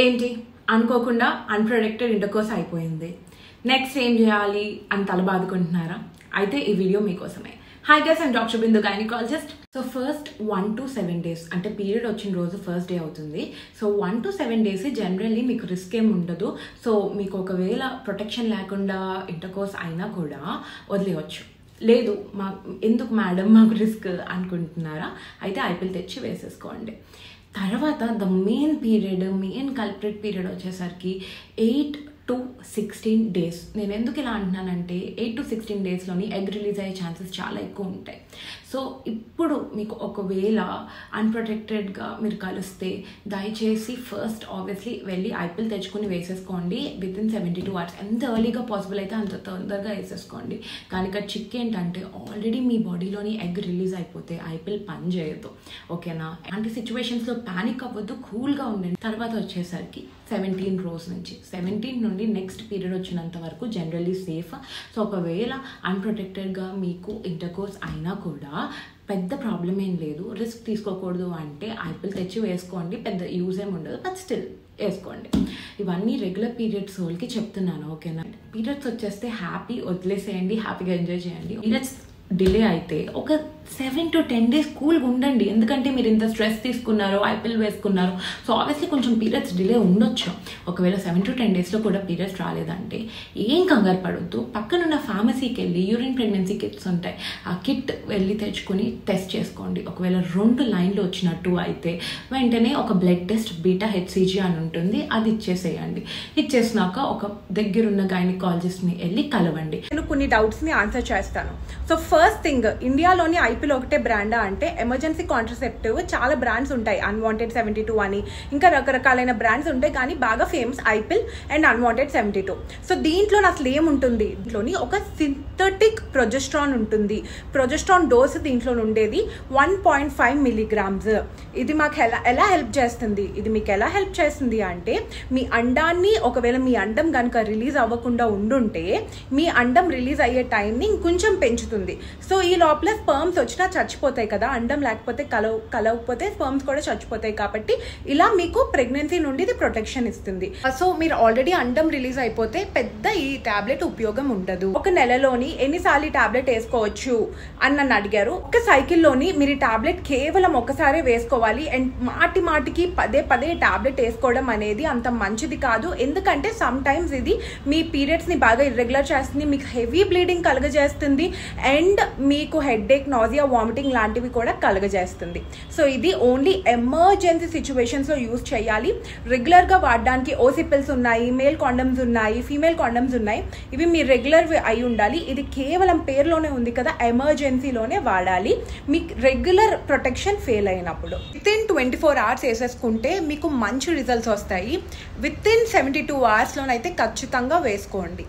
ఏంటి అనుకోకుండా అన్ప్రెడిక్టెడ్ ఇంటర్కోర్స్ అయిపోయింది. నెక్స్ట్ ఏం చేయాలి అని తల బాదుకుంటున్నారా? అయితే ఈ వీడియో మీకోసమే. Hi guys, I'm doctor Bindu, gynaecologist. So first 1 to 7 days అంటే పీరియడ్ వచ్చిన రోజు ఫస్ట్ డే అవుతుంది. సో 1 to 7 days జనరల్లీ మీకు రిస్క్ ఏమి ఉండదు. సో మీకు ఒకవేళ ప్రొటెక్షన్ లేకుండా ఇంటర్కోర్స్ అయినా కూడా వదిలేయచ్చు. లేదు ఎందుకు మేడం మాకు రిస్క్ అనుకుంటున్నారా? అయితే ఐపీఎల్ తెచ్చి వేసేసుకోండి. తర్వాత ద మెయిన్ కల్ప్రిట్ పీరియడ్ వచ్చేసరికి 8 to 16 days. నేను ఎందుకు ఇలా అంటున్నానంటే 8 to 16 daysలోని ఎగ్ రిలీజ్ అయ్యే ఛాన్సెస్ చాలా ఎక్కువ ఉంటాయి. సో ఇప్పుడు మీకు ఒకవేళ అన్ప్రొటెక్టెడ్గా మీరు కలిస్తే దయచేసి ఫస్ట్ ఆబ్వియస్లీ వెళ్ళి ఐపీఎల్ తెచ్చుకొని వేసేసుకోండి వితిన్ 72 hours. ఎంత ఎర్లీగా పాసిబుల్ అయితే అంత తొందరగా వేసేసుకోండి. కానీ ఇక్కడ చిక్ ఏంటంటే ఆల్రెడీ మీ బాడీలోని ఎగ్ రిలీజ్ అయిపోతే ఐపీఎల్ పని చేయదు. ఓకేనా? అంటే సిచ్యువేషన్స్లో ప్యానిక్ అవ్వద్దు, కూల్గా ఉండండి. తర్వాత వచ్చేసరికి 17 రోజు నుంచి 17 నుండి నెక్స్ట్ పీరియడ్ వచ్చినంత వరకు జనరల్లీ సేఫ్. సో ఒకవేళ అన్ప్రొటెక్టెడ్గా మీకు ఇంటర్కోర్స్ అయినా కూడా పెద్ద ప్రాబ్లం ఏం లేదు. రిస్క్ తీసుకోకూడదు అంటే ఐపీఎల్ తెచ్చి వేసుకోండి, పెద్ద యూజ్ ఏమి ఉండదు, బట్ స్టిల్ వేసుకోండి. ఇవన్నీ రెగ్యులర్ పీరియడ్స్ వాళ్ళకి చెప్తున్నాను. ఓకేనా? పీరియడ్స్ వచ్చేస్తే హ్యాపీ వదిలేసేయండి, హ్యాపీగా ఎంజాయ్ చేయండి. పీరియడ్స్ డిలే అయితే ఒక 7 to 10 days కూల్గా ఉండండి. ఎందుకంటే మీరు ఇంత స్ట్రెస్ తీసుకున్నారు, ఐపీఎల్ వేసుకున్నారు. సో ఆబ్వియస్లీ కొంచెం పీరియడ్స్ డిలే ఉండొచ్చు. ఒకవేళ 7 to 10 daysలో కూడా పీరియడ్స్ రాలేదంటే ఏం కంగారు పడొద్దు. పక్కనున్న ఫార్మసీకి వెళ్ళి యూరిన్ ప్రెగ్నెన్సీ కిట్స్ ఉంటాయి, ఆ కిట్ వెళ్ళి తెచ్చుకొని టెస్ట్ చేసుకోండి. ఒకవేళ 2 లైన్లు వచ్చినట్టు అయితే వెంటనే ఒక బ్లడ్ టెస్ట్ బీటా హెచ్సిజీ అని ఉంటుంది, అది ఇచ్చేసేయండి. ఇచ్చేసినాక ఒక దగ్గరున్న గైనకాలజిస్ట్ని వెళ్ళి కలవండి. నేను కొన్ని డౌట్స్ని ఆన్సర్ చేస్తాను. సో ఫస్ట్ థింగ్, ఇండియాలోని ఐపీఎల్ ఒకటే బ్రాండా అంటే ఎమర్జెన్సీ కాంట్రసెప్టివ్ చాలా బ్రాండ్స్ ఉంటాయి. అన్వాంటెడ్ 72 అని ఇంకా రకరకాలైన బ్రాండ్స్ ఉంటాయి, కానీ బాగా famous IPL and unwanted 72. So దీంట్లో అసలు ఏముంటుంది? దీంట్లోని ఒక సింథటిక్ ప్రొజెస్ట్రాన్ ఉంటుంది. ప్రొజెస్ట్రాన్ డోస్ దీంట్లో ఉండేది 1.5 milligrams. ఇది మాకు ఎలా హెల్ప్ చేస్తుంది? ఇది మీకు ఎలా హెల్ప్ చేస్తుంది అంటే మీ అండాన్ని, ఒకవేళ మీ అండం కనుక రిలీజ్ అవ్వకుండా ఉండుంటే మీ అండం రిలీజ్ అయ్యే టైంని ఇంకొంచెం పెంచుతుంది. సో ఈ లోపల స్పర్మ్స్ వచ్చినా చచ్చిపోతాయి కదా, అండం లేకపోతే కలవకపోతే స్పర్మ్స్ కూడా చచ్చిపోతాయి. కాబట్టి ఇలా మీకు ప్రెగ్నెన్సీ నుండి ఇది ప్రొటెక్షన్ ఇస్తుంది. సో మీరు ఆల్రెడీ అండం రిలీజ్ అయిపోతే పెద్ద ఈ టాబ్లెట్ ఉపయోగం ఉండదు. ఒక నెలలోని ఎన్నిసార్లు ఈ టాబ్లెట్ వేసుకోవచ్చు అని నన్ను అడిగారు. ఒక సైకిల్లోని మీరు ఈ టాబ్లెట్ కేవలం ఒకసారి వేసుకోవాలి. అండ్ మాటికి పదే టాబ్లెట్ వేసుకోవడం అనేది అంత మంచిది కాదు. ఎందుకంటే సమ్ టైమ్స్ ఇది మీ పీరియడ్స్ని బాగా ఇర్రెగ్యులర్ చేస్తుంది, మీకు హెవీ బ్లీడింగ్ కలుగజేస్తుంది, అండ్ మీకు హెడేక్, నాజియా, వామిటింగ్ లాంటివి కూడా కలుగజేస్తుంది. సో ఇది ఓన్లీ ఎమర్జెన్సీ సిచ్యువేషన్స్లో యూజ్ చేయాలి. రెగ్యులర్గా వాడడానికి ఓసీ పిల్స్ ఉన్నాయి, మేల్ కాండమ్స్ ఉన్నాయి, ఫీమేల్ కాండమ్స్ ఉన్నాయి. ఇవి మీ రెగ్యులర్ అయి ఉండాలి. ఇది కేవలం పేరులోనే ఉంది కదా, ఎమర్జెన్సీలోనే వాడాలి. మీకు రెగ్యులర్ ప్రొటెక్షన్ ఫెయిల్ అయినప్పుడు వితిన్ 24 hours వేసేసుకుంటే మీకు మంచి రిజల్ట్స్ వస్తాయి. వితిన్ 72 hours లోనైతే ఖచ్చితంగా వేసుకోండి.